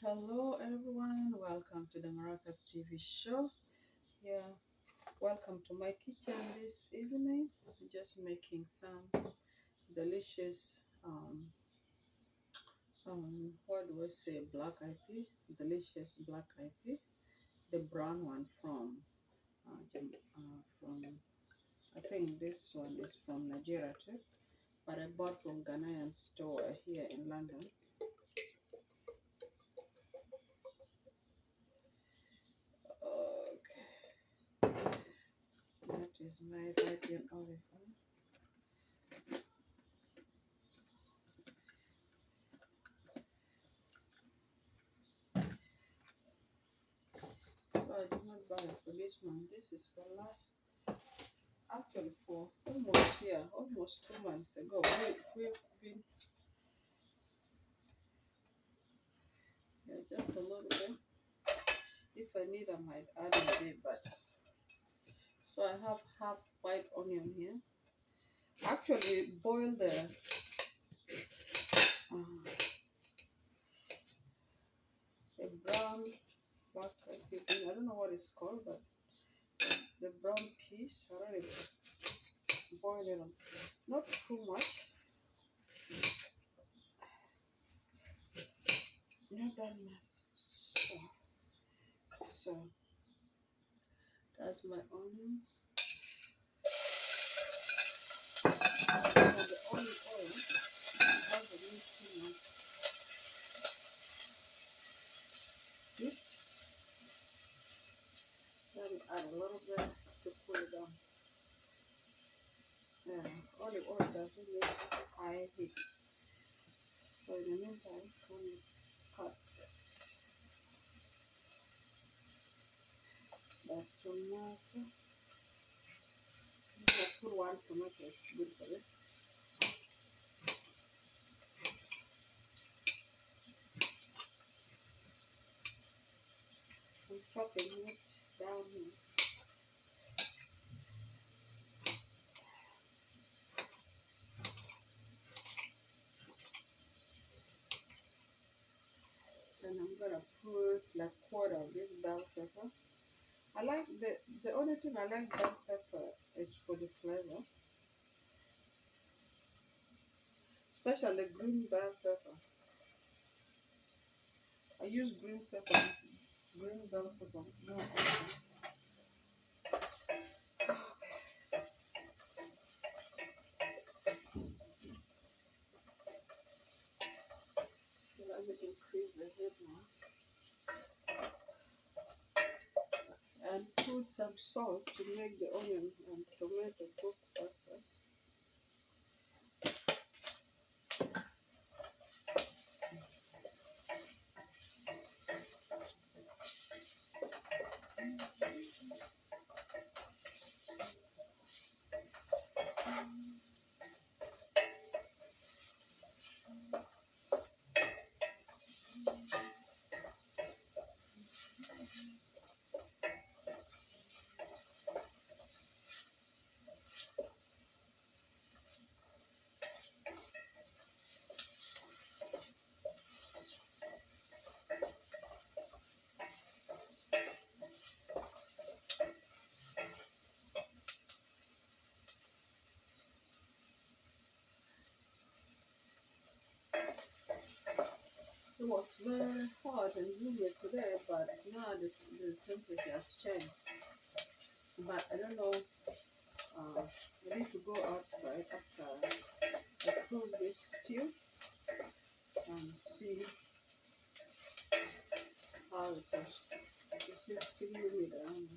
Hello, everyone. Welcome to the MARAKA'S TV show. Yeah, welcome to my kitchen this evening. I'm just making some delicious, what do I say, black eyed pea, delicious black eyed pea, the brown one from I think this one is from Nigeria too, but I bought from Ghanaian store here in London. Okay, that is my virgin olive oil. So I did not buy it for this one. This is for last, actually for almost 2 months ago. We've been, yeah, just a little bit. If I need, I might add a bit, but so I have half white onion here. Actually, boil uh, the brown black pea. I don't know what it's called, but the brown peas. Already boil it on, not too much, not that much. So that's my onion. So the olive oil doesn't need too much heat. Let me add a little bit to cool it down. Yeah, olive oil doesn't need high heat. So in the meantime, let me cut that tomato. I put one tomato is good for it. I'm chopping it down here. Then I'm gonna put like quarter of this bell pepper. I like the only thing I like bell pepper is for the flavor, especially green bell pepper. I use green bell pepper. No, okay. Let me increase the heat now and put some salt to make the onion and tomato cook faster. It was very hot and humid today, but now the temperature has changed. But I don't know, I need to go outside after I cook this stew and see how it is. It's still humid around.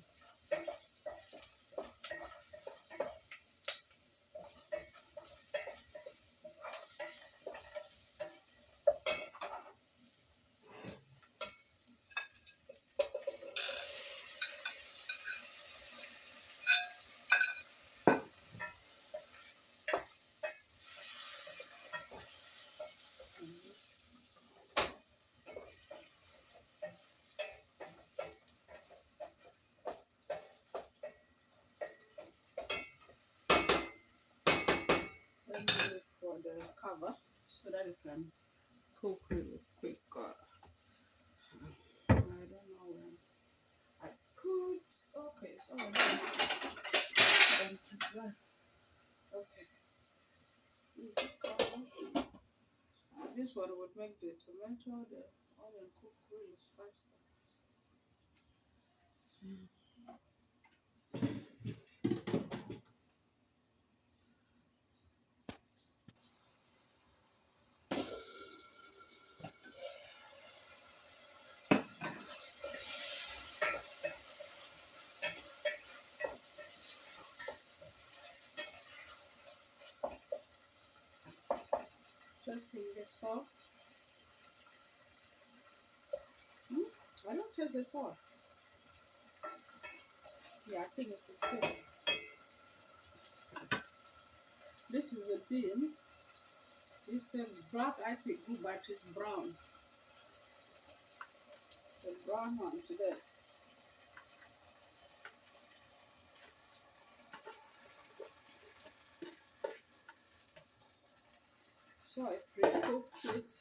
Let me look for the cover so that it can cook really quick. this one would make the tomato, the onion cook really faster. Just in the salt. I don't taste the salt. Yeah, I think it is good. This is a bean. It's a black I think, but it's brown. The brown one today. So I pre-cooked it.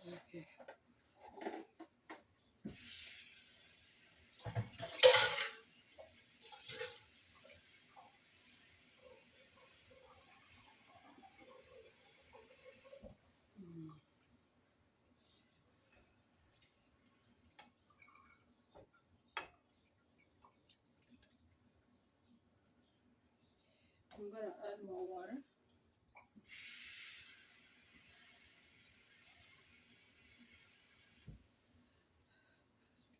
Okay. I'm gonna add more water.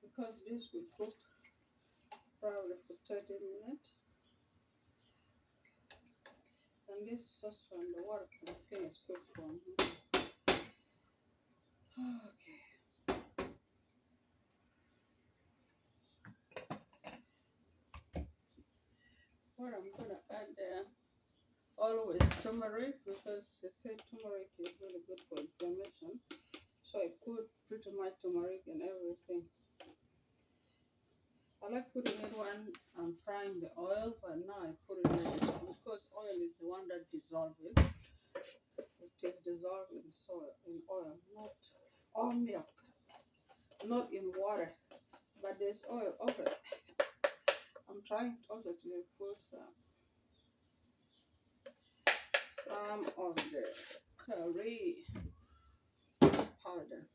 Because this will cook probably for 30 minutes. And this saucepan, the water can finish quick from here. Okay. What I'm gonna add there, always turmeric, because they say turmeric is really good for inflammation. So I put pretty much turmeric in everything. I like putting it when I'm frying the oil, but now I put it in because oil is the one that dissolves it. It is dissolved in soil, in oil, not or milk, not in water, but there's oil. Okay, I'm trying also to put some of the curry powder.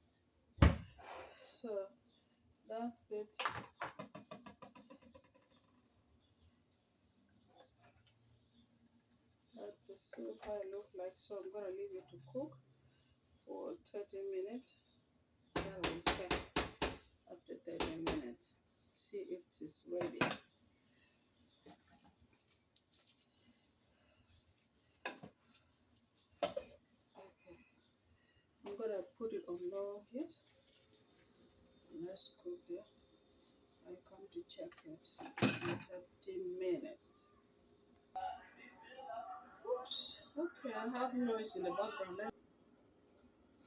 So that's it. That's the soup how it look like. So I'm gonna leave it to cook for 30 minutes. Then we'll check after 30 minutes. See if it is ready. Okay. I'm gonna put it on low heat. Let's cook there. I come to check it in 30 minutes. Oops. Okay, I have noise in the background.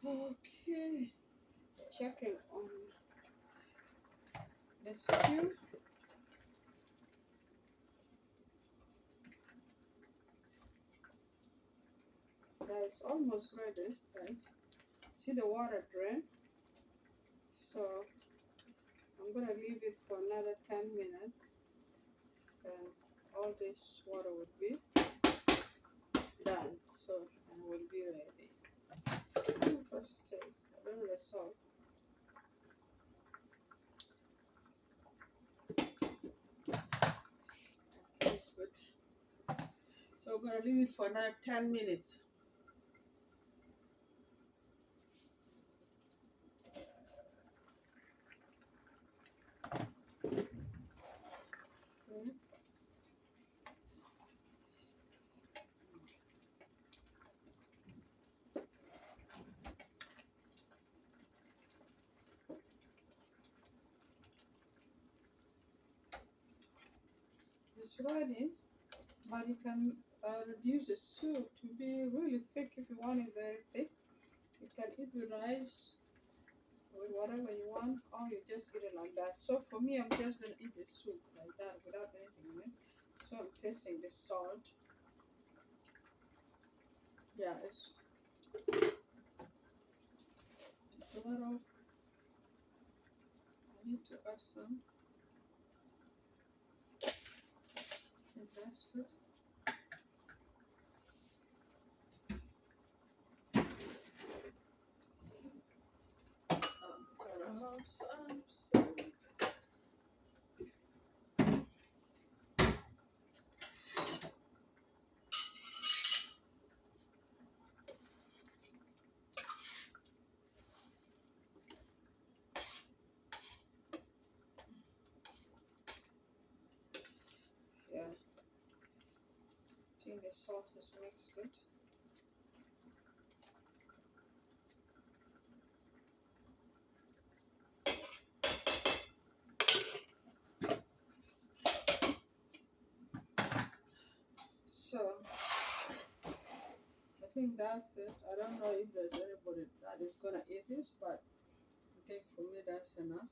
Okay. Checking on the stew. That's almost ready, right? See the water drain? So I'm gonna leave it for another 10 minutes and all this water would be done. So and will be ready. First taste. I don't know the salt. Tastes good. So we're gonna leave it for another 10 minutes. See? It's ready, but you can reduce the soup to be really thick if you want it very thick. It can eat with rice with whatever you want, or you just eat it like that. So for me, I'm just gonna eat the soup like that without anything in it. So I'm tasting the salt. Yeah, it's just a little. I need to add some, and that's good. Gotta have some soup. Yeah, I think the salt is mixed good. So I think that's it. I don't know if there's anybody that is gonna eat this, but I think for me that's enough.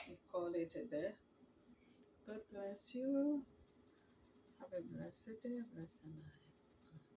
We call it a day. God bless you. Have a blessed day, blessed night.